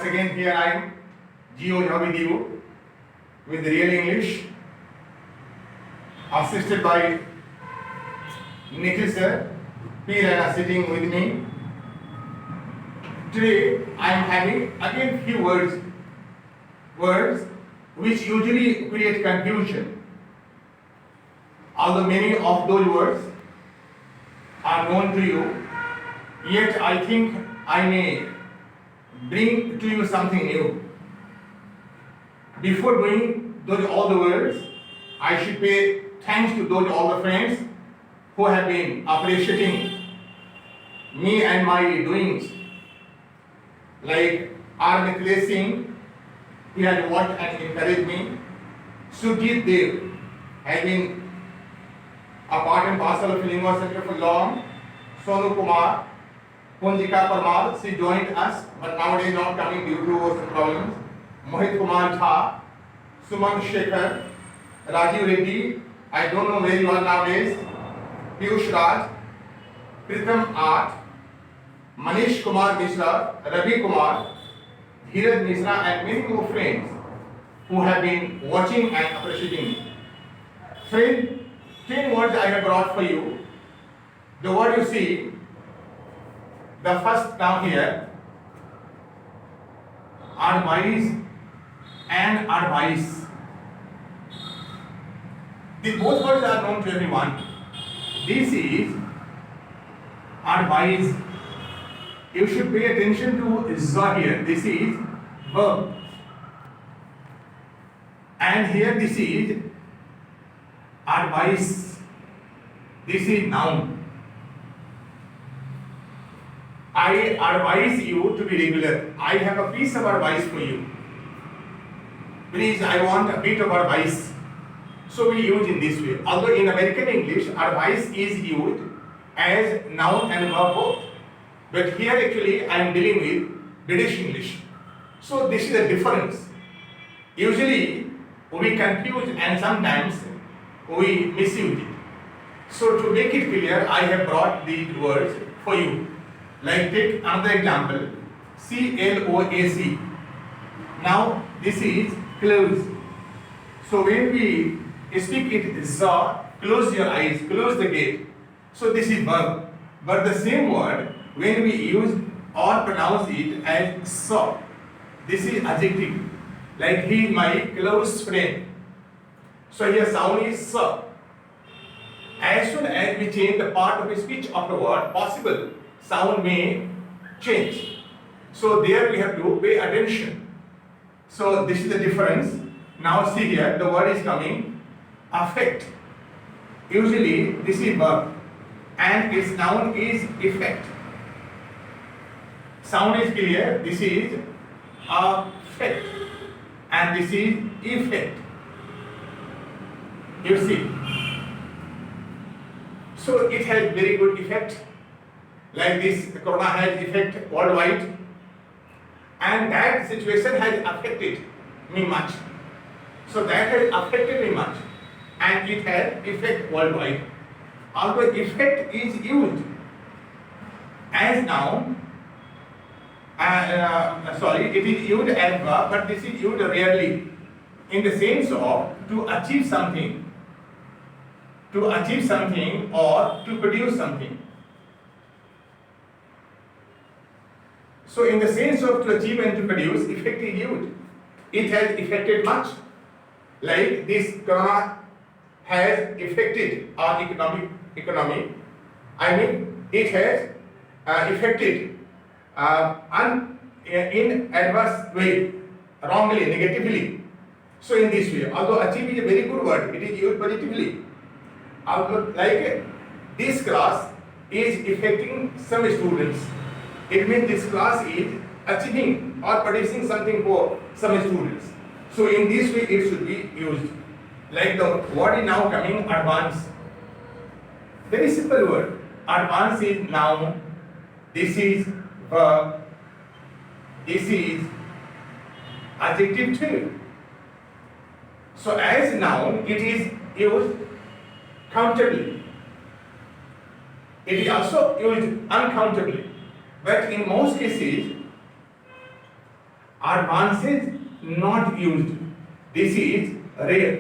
Again, here I am, Geo Jha with you, with Real English, assisted by Nikhil sir. P. Rana sitting with me. Today I am having again few words which usually create confusion. Although many of those words are known to you, yet I think I may bring to you something new. Before doing all the words, I should pay thanks to all the friends who have been appreciating me and my doings. Like R. Mithilesh Singh, he had watched and encouraged me. Sujit Dev has been a part and parcel of Lingua Center for long. Sonu Kumar, Punjika Parmar, she joined us, but nowadays not coming due to some problems. Mohit Kumar Jha, Suman Shekhar, Rajiv Reddy, I don't know where you are nowadays, Piyush Raj, Pritam Art, Manish Kumar Mishra, Ravi Kumar, Dheeraj Mishra, and many more friends who have been watching and appreciating me. Friend, 10 words I have brought for you. The word you see, the first down here, advice and advice. The both words are known to everyone. This is advice. You should pay attention to za here. This is verb. And here this is advice. This is noun. I advise you to be regular. I have a piece of advice for you. Please, I want a bit of advice. So we use in this way. Although in American English, advice is used as noun and verb both. But here actually I am dealing with British English. So this is a difference. Usually we confuse and sometimes we misuse it. So to make it clear, I have brought these words for you. Like take another example, CLOAC. Now this is close. So when we speak it za, close your eyes, close the gate. So this is verb. But the same word when we use or pronounce it as saw, this is adjective. Like he is my close friend. So here sound is saw. As soon as we change the part of speech of the word, possible sound may change. So there we have to pay attention. So this is the difference. Now see here, the word is coming affect. Usually this is verb and its noun is effect. Sound is clear. This is affect and this is effect. You see. So it has very good effect. Like this, the corona has effect worldwide, and that situation has affected me much. So that has affected me much, and it has effect worldwide. Although effect is used as noun, it is used as verb, but this is used rarely in the sense of to achieve something or to produce something. So in the sense of to achieve and to produce, effect is used. It has affected much. Like this corona has affected our economy. I mean, it has affected in adverse way, wrongly, negatively. So in this way, although achieve is a very good word, it is used positively. Although like this class is affecting some students. It means this class is achieving or producing something for some students. So in this way it should be used. Like the word is now coming advance. Very simple word. Advance is noun. This is verb. This is adjective too. So as noun it is used countably. It is also used uncountably. But in most cases, advances not used. This is rare.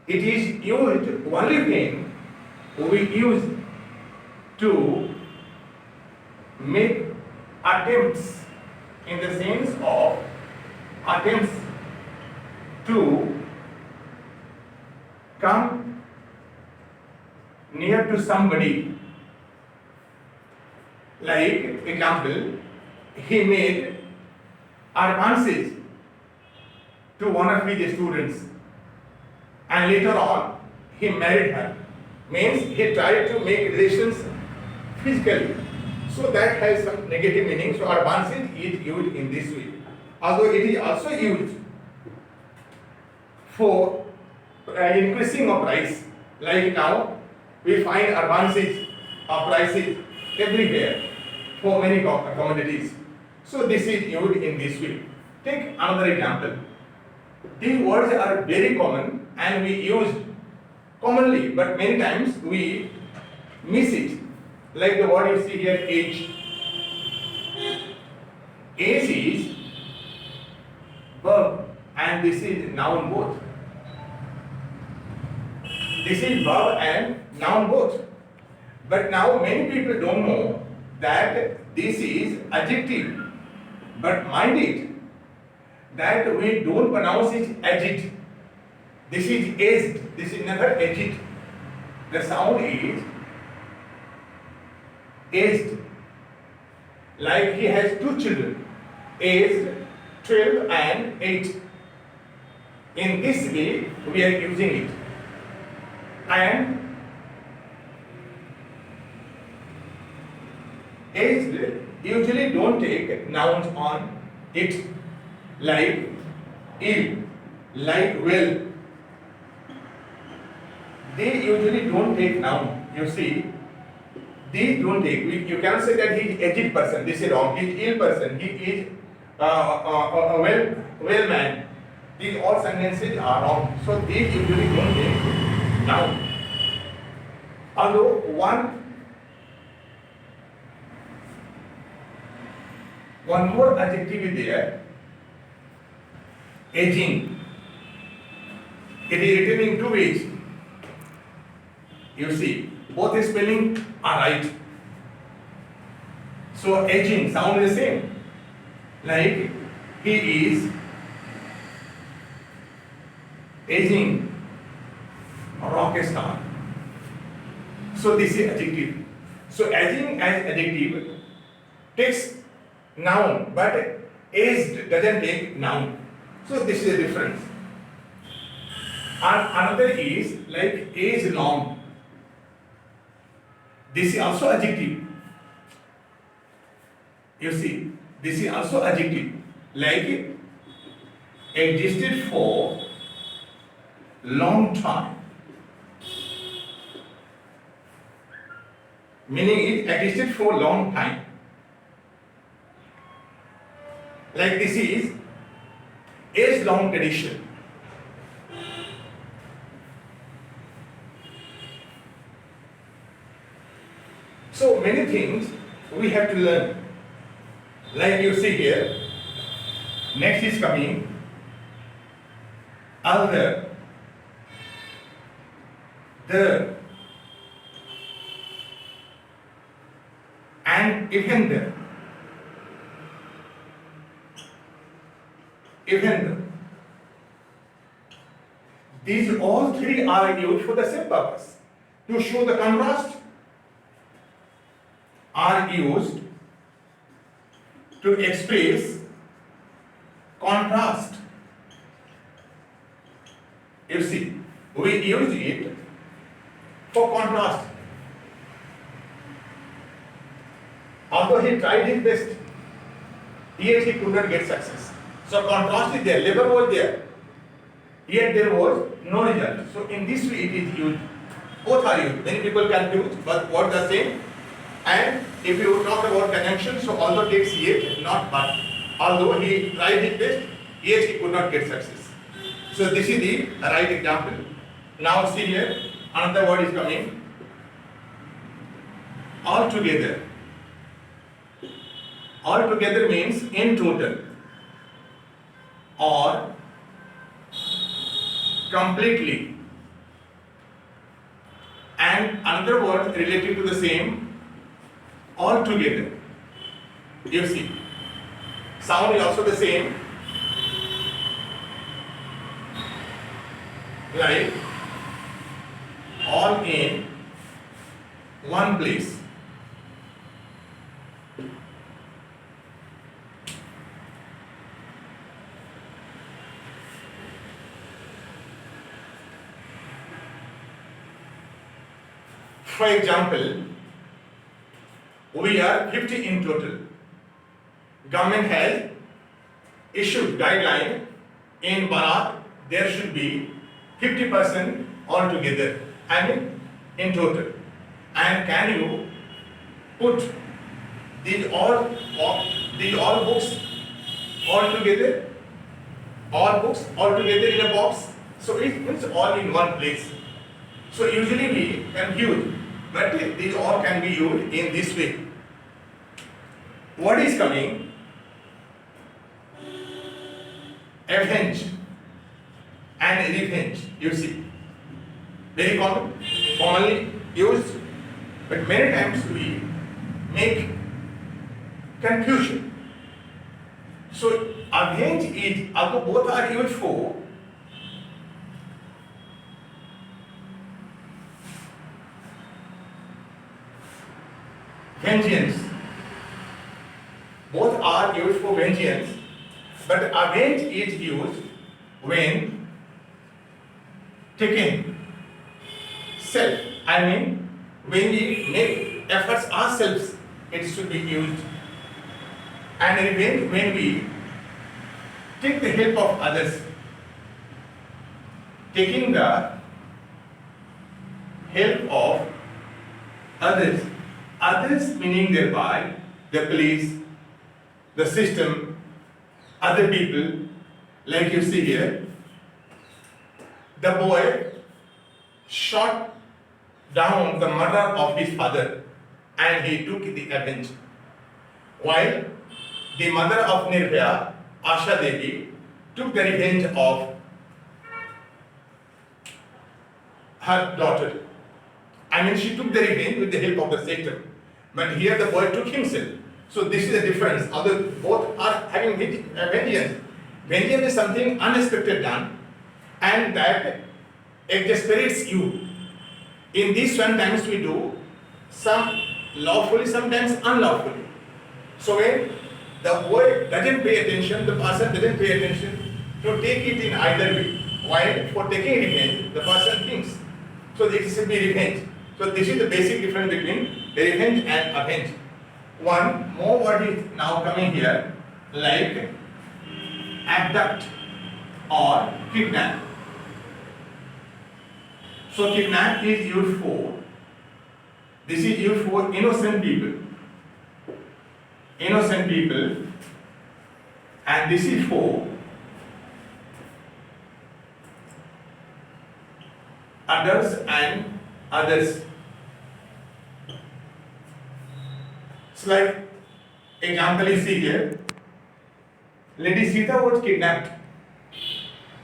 It is used only when we use to make attempts, in the sense of attempts to come near to somebody. Like example, he made advances to one of his students, and later on he married her. Means he tried to make relations physically. So that has some negative meaning. So advances is used in this way. Although it is also used for increasing of price. Like now we find advances of prices everywhere for many commodities. So this is used in this way. Take another example. These words are very common and we use commonly, but many times we miss it. Like the word you see here, age. Age is verb and this is noun both. This is verb and noun both. But now many people don't know that this is adjective. But mind it, that we don't pronounce it agit. This is aged. This is never agit. The sound is aged. Like he has two children, aged 12 and 8. In this way, we are using it. And aged usually don't take nouns on it, like ill, like well. They usually don't take noun. You see, these don't take. You cannot say that he is aged person. This is wrong. He is ill person. He is a well man. These all sentences are wrong. So these usually don't take noun. Although one more adjective is there, aging. It is written in two ways. You see, both the spelling are right. So aging sound the same. Like he is aging a rock star. So this is adjective. So aging as adjective takes noun, but aged doesn't take noun. So this is a difference. And another is like age long. This is also adjective. You see, this is also adjective. Like existed for long time. Meaning it existed for long time. Like this is age long tradition. So many things we have to learn. Like you see here, next is coming other, the, and even the. Even the. These all three are used for the same purpose. To show the contrast, are used to express contrast. You see, we use it for contrast. Although he tried his best, yet he could not get success. So contrast is there, labor was there, yet there was no result. So in this way it is used. Both are used. Many people confuse, but what the same. And if you talk about conjunction, so although takes yet, not but. Although he tried his best, yet he could not get success. So this is the right example. Now see here, another word is coming. Altogether. Altogether means in total. or completely. And another word related to the same, altogether. You see, sound is also the same, like all in one place. For example, we are 50 in total. Government has issued guideline in Bharat there should be 50% altogether, I mean in total. And can you put these all books all together? All books all together in a box. So it means all in one place. So usually we confuse, but these all can be used in this way. What is coming? Avenge and revenge. You see, very commonly used, but many times we make confusion. So avenge is, although both are used for vengeance, both are used for vengeance, but avenge is used when taken self. I mean, when we make efforts ourselves, it should be used. And revenge when we take the help of others. Taking the help of others. Others meaning thereby the police, the system, other people, like you see here. The boy shot down the murder of his father and he took the revenge. While the mother of Nirbhaya, Asha Devi, took the revenge of her daughter. I mean, she took the revenge with the help of the system. But here the boy took himself. So this is the difference. Although both are having vengeance. Vengeance is something unexpected done, and that exasperates you. In this sometimes we do some lawfully, sometimes unlawfully. So when the boy doesn't pay attention, the person doesn't pay attention to take it in either way. While for taking revenge, the person thinks. So this should be revenge. So this is the basic difference between revenge and avenge. One more word is now coming here, like abduct or kidnap. So kidnap is used for, this is used for innocent people. Innocent people, and this is for others and others. It's like example you see here. Lady Sita was kidnapped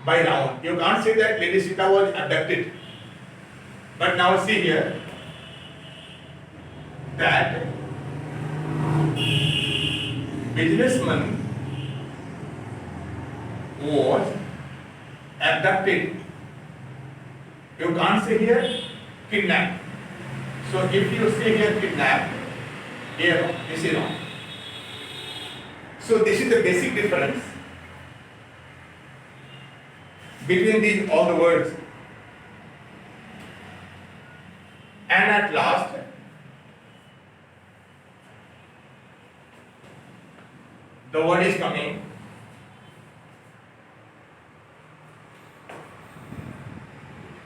by Ravana. You can't say that Lady Sita was abducted. But now see here that businessman was abducted. You can't say here kidnapped. So if you say here kidnapped, here this is wrong. So this is the basic difference between these all the words. And at last, the word is coming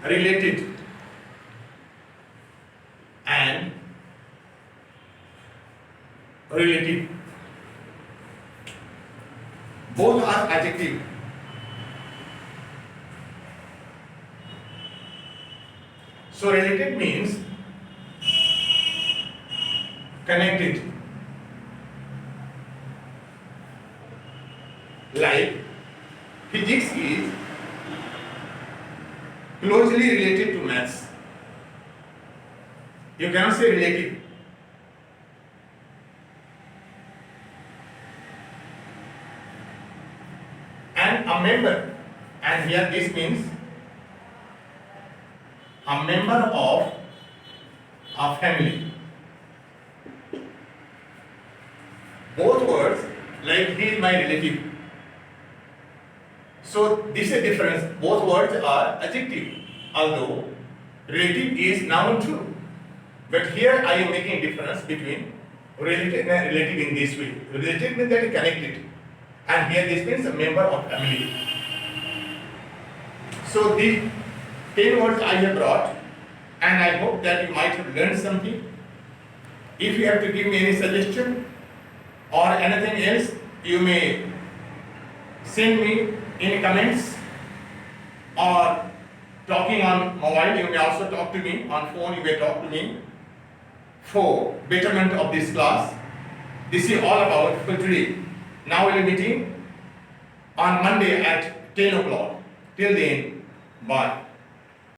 related and relative. Both are adjective. So related means connected. Like Physics is closely related to maths. You cannot say relative. And a member, and here this means a member of a family. Both words, like he is my relative. So this is a difference. Both words are adjective, although relative is noun too. But here I am making a difference between relative and relative in this way. Relative means that is connected, and here this means a member of family. So these 10 words I have brought, and I hope that you might have learned something. If you have to give me any suggestion or anything else, you may send me in comments, or talking on mobile, you may also talk to me on phone, you may talk to me for betterment of this class. This is all about for today. Now we will be meeting on Monday at 10 o'clock. Till then, bye.